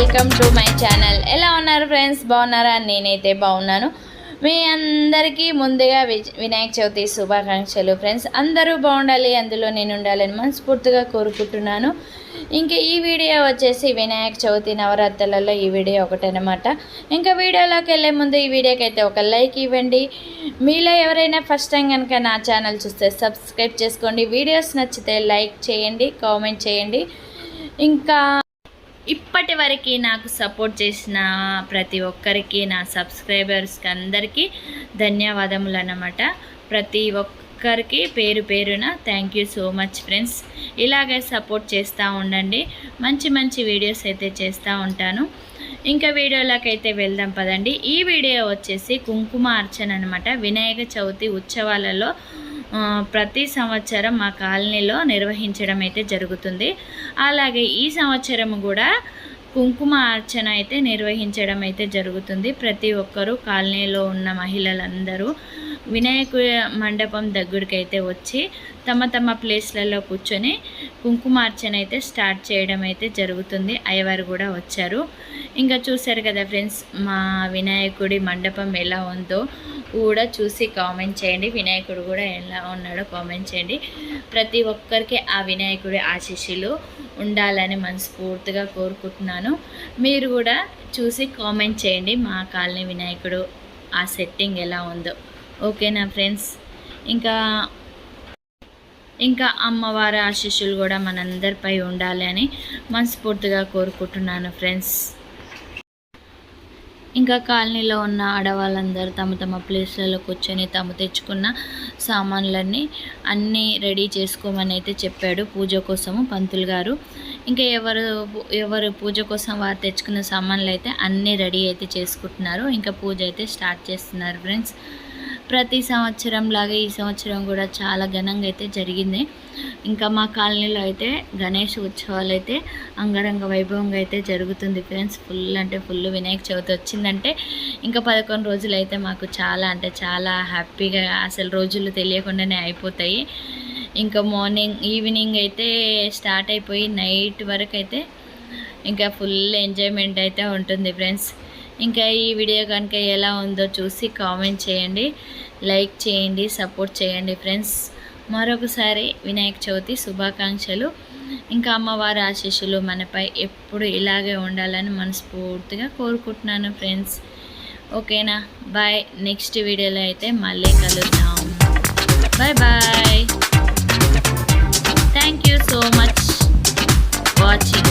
Welcome to my channel. ఎలా ఉన్నారు friends? బాగున్నారా? నేనైతే బాగున్నాను. మీ అందరికీ ముందుగా వినాయక చవితి శుభాకాంక్షలు ఫ్రెండ్స్. అందరూ బాగుండాలి, అందులో నేను ఉండాలని మనస్ఫూర్తిగా కోరుకుంటున్నాను. ఇంకా ఈ వీడియో వచ్చేసి వినాయక చవితి నవరాత్రులలో ఈ వీడియో ఒకటనమాట. ఇంకా వీడియోలోకి వెళ్ళే ముందు ఈ వీడియోకి అయితే ఒక లైక్ ఇవ్వండి. మీలో ఎవరైనా ఫస్ట్ టైం కనుక నా ఛానల్ చూస్తే సబ్స్క్రైబ్ చేసుకోండి. వీడియోస్ నచ్చితే లైక్ చేయండి, కామెంట్ చేయండి. ఇంకా ఇప్పటి వరకు నాకు సపోర్ట్ చేసిన ప్రతి ఒక్కరికి, నా సబ్స్క్రైబర్స్కి అందరికీ ధన్యవాదములు అన్నమాట. ప్రతి ఒక్కరికి పేరు పేరున thank you so much friends. ఇలాగే సపోర్ట్ చేస్తూ ఉండండి. మంచి మంచి వీడియోస్ అయితే చేస్తూ ఉంటాను. ఇంకా వీడియోలోకి అయితే వెళ్దాం పదండి. ఈ వీడియో వచ్చేసి కుంకుమ అర్చన అనమాట. వినాయక చవితి ఉత్సవాలలో ప్రతి సంవత్సరం మా కాలనీలో నిర్వహించడం అయితే జరుగుతుంది. అలాగే ఈ సంవత్సరం కూడా కుంకుమ అర్చన అయితే నిర్వహించడం అయితే జరుగుతుంది. ప్రతి ఒక్కరూ కాలనీలో ఉన్న మహిళలందరూ వినాయక మండపం దగ్గరికి అయితే వచ్చి తమ తమ ప్లేస్లలో కూర్చొని కుంకుమార్చన అయితే స్టార్ట్ చేయడం అయితే జరుగుతుంది. అయ్యవారు కూడా వచ్చారు. ఇంకా చూశారు కదా ఫ్రెండ్స్, మా వినాయకుడి మండపం ఎలా ఉందో కూడా చూసి కామెంట్ చేయండి. వినాయకుడు కూడా ఎలా ఉన్నాడో కామెంట్ చేయండి. ప్రతి ఒక్కరికి ఆ వినాయకుడి ఆశీస్సులు ఉండాలని మనస్ఫూర్తిగా కోరుకుంటున్నాను. మీరు కూడా చూసి కామెంట్ చేయండి మా కాలనీ వినాయకుడు ఆ సెట్టింగ్ ఎలా ఉందో. ఓకేనా ఫ్రెండ్స్? ఇంకా అమ్మవారి ఆశీస్సులు కూడా మనందరిపై ఉండాలి అని మనస్ఫూర్తిగా కోరుకుంటున్నాను ఫ్రెండ్స్. ఇంకా కాలనీలో ఉన్న ఆడవాళ్ళందరూ తమ తమ ప్లేస్లలో కూర్చొని తాము తెచ్చుకున్న సామాన్లన్నీ అన్నీ రెడీ చేసుకోమని అయితే చెప్పాడు పూజ కోసము పంతులు గారు. ఇంకా ఎవరు పూజ కోసం వారు తెచ్చుకున్న సామాన్లు అయితే అన్నీ రెడీ అయితే చేసుకుంటున్నారు. ఇంకా పూజ అయితే స్టార్ట్ చేస్తున్నారు ఫ్రెండ్స్. ప్రతి సంవత్సరం లాగా ఈ సంవత్సరం కూడా చాలా ఘనంగా అయితే జరిగింది. ఇంకా మా కాలనీలో అయితే గణేష్ ఉత్సవాలు అయితే అంగరంగ వైభవంగా అయితే జరుగుతుంది ఫ్రెండ్స్. ఫుల్ అంటే ఫుల్ వినాయక చవితి వచ్చిందంటే ఇంకా 11 రోజులు అయితే మాకు చాలా అంటే చాలా హ్యాపీగా, అసలు రోజులు తెలియకుండానే అయిపోతాయి. ఇంకా ఈవినింగ్ అయితే స్టార్ట్ అయిపోయి నైట్ వరకు అయితే ఇంకా ఫుల్ ఎంజాయ్మెంట్ అయితే ఉంటుంది ఫ్రెండ్స్. ఇంకా ఈ వీడియో కనుక ఎలా ఉందో చూసి కామెంట్ చేయండి, లైక్ చేయండి, సపోర్ట్ చేయండి ఫ్రెండ్స్. మరొకసారి వినాయక చవితి శుభాకాంక్షలు. ఇంకా అమ్మవారి ఆశీస్సులు మనపై ఎప్పుడు ఇలాగే ఉండాలని మనస్ఫూర్తిగా కోరుకుంటున్నాను ఫ్రెండ్స్. ఓకేనా? బాయ్. నెక్స్ట్ వీడియోలో అయితే మళ్ళీ కలుద్దాం. Bye bye. Thank you so much watching.